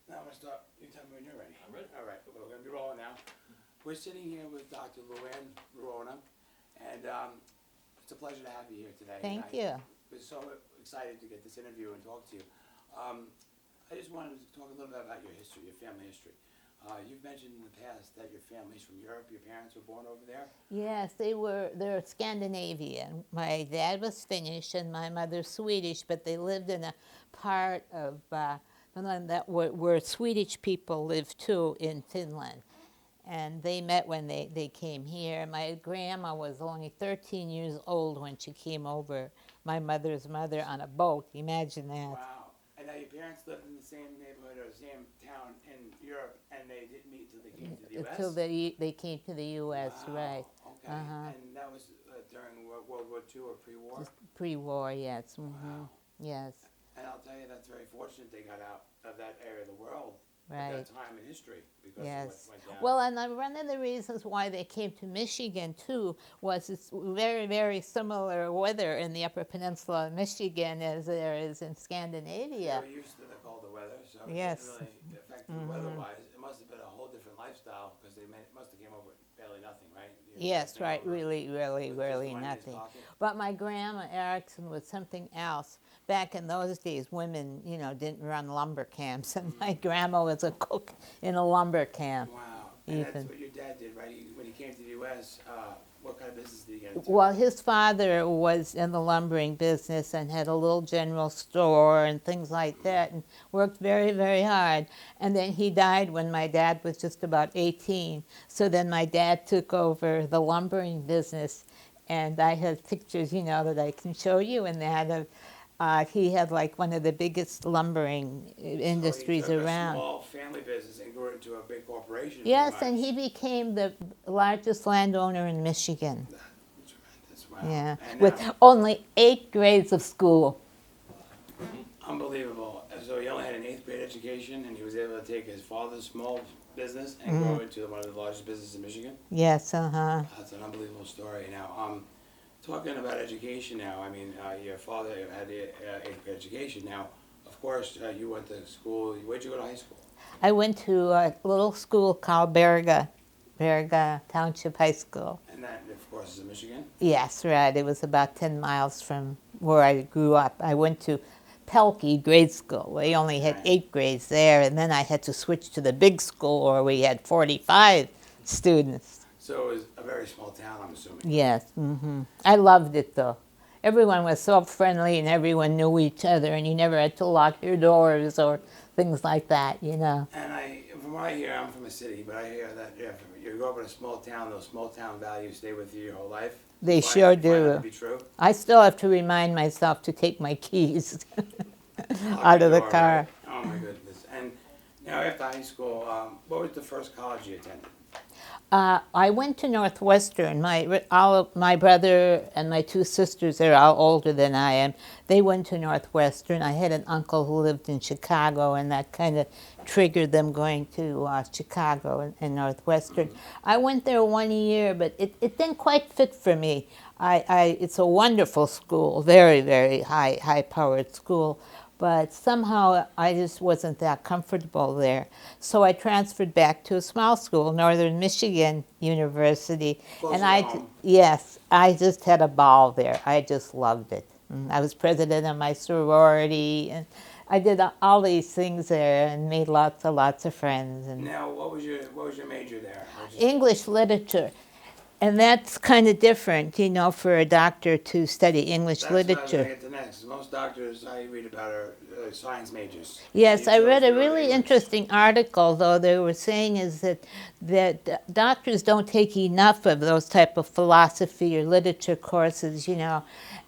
Now I'm gonna start, you tell me when you're ready. I'm ready. All right, we're gonna be rolling now. We're sitting here with Dr. Luann Verona, and it's a pleasure to have you here today. Thank And you. we're so excited to get this interview and talk to you. I just wanted to talk a little bit about your history, your family history. You've mentioned in the past that your family's from Europe, your parents were born over there? Yes, they're Scandinavian. My dad was Finnish and my mother Swedish, but they lived in a part of Finland that where Swedish people live too in Finland. And they met when they came here. My grandma was only 13 years old when she came over, my mother's mother, on a boat. Imagine that. Wow. And now your parents lived in the same neighborhood or the same town in Europe, and they didn't meet until they came to the U.S.? Until they came to the U.S., Wow. right. Okay. Uh-huh. And that was during World War II or pre-war? Just pre-war, yes. Wow. Yes, And I'll tell you, that's very fortunate they got out of that area of the world at right. that time in history because Yes. of what went down. Well, and one of the reasons why they came to Michigan too was it's very, very similar weather in the Upper Peninsula of Michigan as there is in They Scandinavia. were used to the colder weather, so Yes. it didn't really affect them weather-wise. It must have been a whole different lifestyle because they must have came over with barely nothing, right? Yes, right. Really, really, With just really one day's nothing. pocket. But my grandma Erickson was something else. Back in those days, women, didn't run lumber camps, and my grandma was a cook in a lumber camp. Wow. And that's Even. what your dad did, right? When he came to the U.S., what kind of business did he get into? Well, his father was in the lumbering business and had a little general store and things like that, and worked very, very hard. And then he died when my dad was just about 18. So then my dad took over the lumbering business, and I have pictures, that I can show you in that of. He had like one of the biggest lumbering industries So he took around. a small family business and grew it into a big corporation. Yes, pretty and much. he became the largest landowner in Michigan. Tremendous. Wow. Yeah, And with now, only 8 grades of school. unbelievable. So he only had an 8th grade education, and he was able to take his father's small business and grow it into one of the largest businesses in Michigan. Yes, uh-huh. That's an unbelievable story. Now, talking about education now, I mean, your father had the 8th grade education. Now, of course, you went to school. Where'd you go to high school? I went to a little school called Berga Township High School. And that, of course, is in Michigan. Yes, right. It was about 10 miles from where I grew up. I went to Pelkey grade school. We only had Right. 8 grades there, and then I had to switch to the big school where we had 45 students. So it was a very small town, I'm assuming. Yes, I loved it though. Everyone was so friendly and everyone knew each other, and you never had to lock your doors or things like that, And from what I hear, I'm from a city, but I hear that you grow up in a small town, those small town values stay with you your whole life. They You sure find that do. to be true? I still have to remind myself to take my keys Lock out your of the door, car. right? Oh my goodness. And now after high school, what was the first college you attended? I went to Northwestern. My brother and my 2 sisters, they're all older than I am. They went to Northwestern. I had an uncle who lived in Chicago, and that kind of triggered them going to Chicago and Northwestern. I went there 1 year, but it didn't quite fit for me. It's a wonderful school, very, very high-powered school. But somehow I just wasn't that comfortable there. So I transferred back to a small school, Northern Michigan University. Close and to home. Yes, I just had a ball there. I just loved it. I was president of my sorority, and I did all these things there and made lots of friends. And Now, what was your major there? English literature. And that's kind of different, for a doctor to study English That's what I was going literature. to get to next. Most doctors I read about are science majors. Yes, You I chose read to a go to really English. interesting article, though. They were saying is that doctors don't take enough of those type of philosophy or literature courses,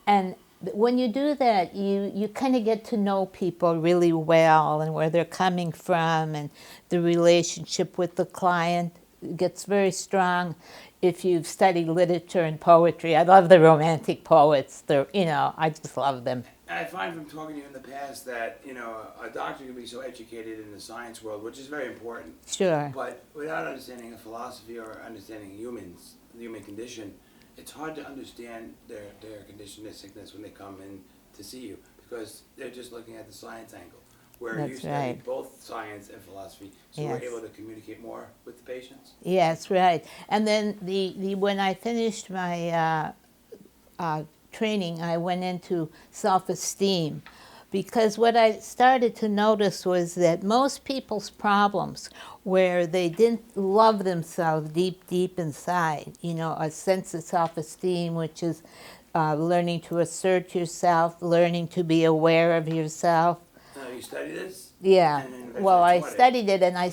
and when you do that, you kind of get to know people really well and where they're coming from, and the relationship with the client gets very strong if you've studied literature and poetry. I love the romantic poets. I just love them. And I find from talking to you in the past that, a doctor can be so educated in the science world, which is very important. Sure. But without understanding a philosophy or understanding humans, the human condition, it's hard to understand their condition, their sickness when they come in to see you because they're just looking at the science angle. Where you That's study right. both science and philosophy, so Yes. we're able to communicate more with the patients. Yes, right. And then when I finished my training, I went into self-esteem, because what I started to notice was that most people's problems where they didn't love themselves deep inside, you know, a sense of self-esteem, which is learning to assert yourself, learning to be aware of yourself. You study this? Yeah. And then Well, I eventually taught it. studied it, and I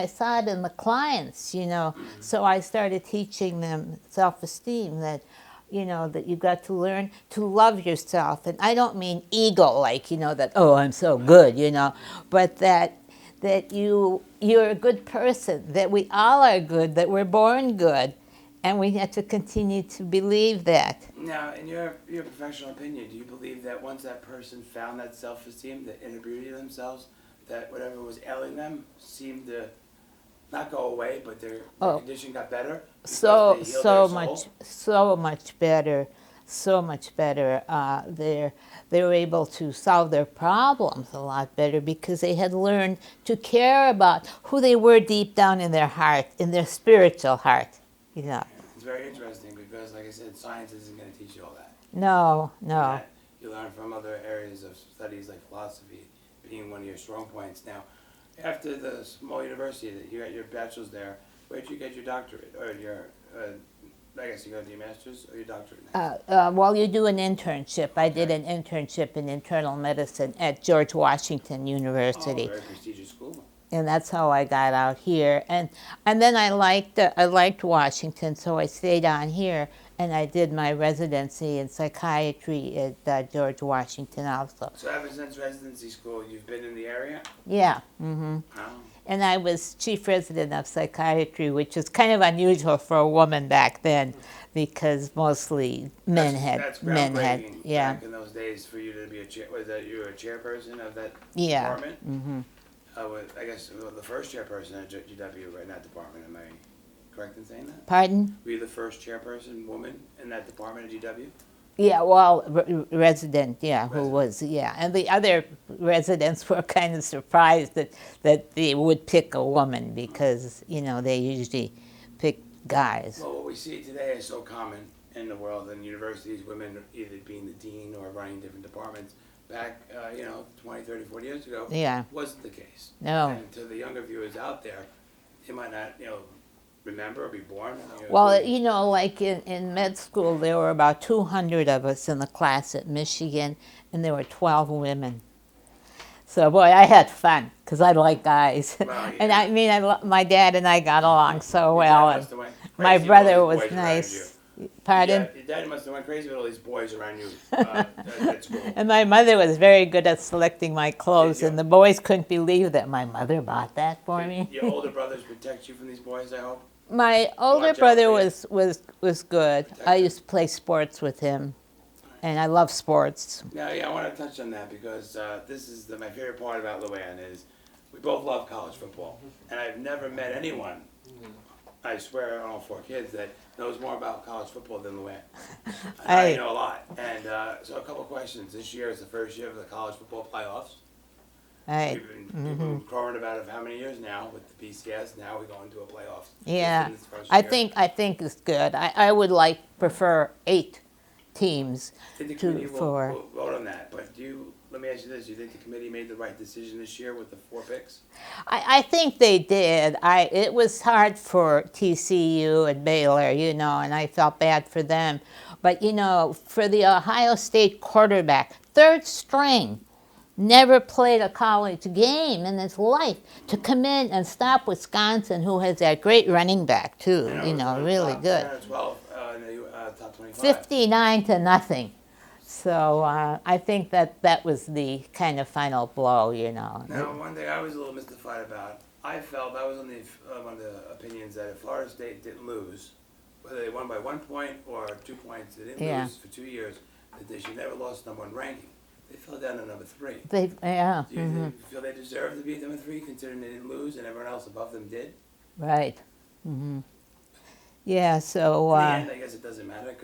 saw it in the clients, you know. So I started teaching them self-esteem, that, you know, that you got to learn to love yourself. And I don't mean ego, like, you know, that, oh, I'm so good, you know, but that you're a good person, that we all are good, that we're born good, and we have to continue to believe that. Now, in your professional opinion, do you believe that once that person found that self-esteem, that inner beauty of themselves, that whatever was ailing them seemed to not go away, but their condition got better? So because they healed their much better, so much better. They were able to solve their problems a lot better, because they had learned to care about who they were deep down in their heart, in their spiritual heart. You know. It's very interesting because, like I said, science isn't going to teach you all that. No. That you learn from other areas of studies like philosophy being one of your strong points. Now, after the small university that you got your bachelor's there, where'd you get your doctorate or your? I guess you got your master's or your doctorate next? Well, you do an internship. I did an internship in internal medicine at George Washington University. Oh, very prestigious school. And that's how I got out here. And then I liked Washington, so I stayed on here, and I did my residency in psychiatry at George Washington also. So ever since residency school, you've been in the area? Yeah. Mm-hmm. Oh. And I was chief resident of psychiatry, which was kind of unusual for a woman back then, because mostly men had. That's groundbreaking. Yeah. Back in those days, for you to be was that you were a chairperson of that Yeah. department? Mm-hmm. I guess the first chairperson at GW in that department. Am I correct in saying that? Pardon? Were you the first chairperson woman in that department at GW? Yeah, well, resident, yeah, who Resident. was, yeah. And the other residents were kind of surprised that they would pick a woman, because, you know, they usually pick guys. Well, what we see today is so common in the world, in universities, women either being the dean or running different departments. Back, 20, 30, 40 years ago, Yeah. wasn't the case. No. And to the younger viewers out there, they might not, remember or be born. Well, you know, like in med school, there were about 200 of us in the class at Michigan, and there were 12 women. So, boy, I had fun, because I like guys. Well, yeah. And I mean, my dad and I got along so Your well. dad And must have went my crazy with brother all was these boys around nice. you. Pardon? Yeah, your dad must have went crazy with all these boys around you at school. And my mother was very good at selecting my clothes, you? and the boys couldn't believe that my mother bought that for me. Your older brothers protect you from these boys, I hope? My older Watch out brother for you. was good. I used to play sports with him, and I love sports. Now, I want to touch on that because this is my favorite part about Luann is we both love college football, and I've never met anyone, I swear on all four kids, that knows more about college football than Luann. I know a lot, and so a couple questions. This year is the first year of the college football playoffs. We've been crowing about it for how many years now with the BCS. Now we're going to a playoffs. Yeah, This is the first I year. think it's good. I would prefer 8 teams Did the committee for. vote on that? But let me ask you this: do you think the committee made the right decision this year with the 4 picks? I think they did. It was hard for TCU and Baylor, you know, and I felt bad for them. But, you know, for the Ohio State quarterback, 3rd string, never played a college game in his life, to come in and stop Wisconsin, who has that great running back, too, you know, really good. 10 or 12 in the top 25. 59-0. So I think that was the kind of final blow, you know. Now, one thing I was a little mystified about, I felt I was on one of the opinions that if Florida State didn't lose, whether they won by 1 point or 2 points, they didn't lose for 2 years, that they should never lost number 1 ranking. They fell down to number 3. Yeah. Do you feel they deserve to be at number 3, considering they didn't lose and everyone else above them did? Right. Yeah, so. In the end, I guess it doesn't matter because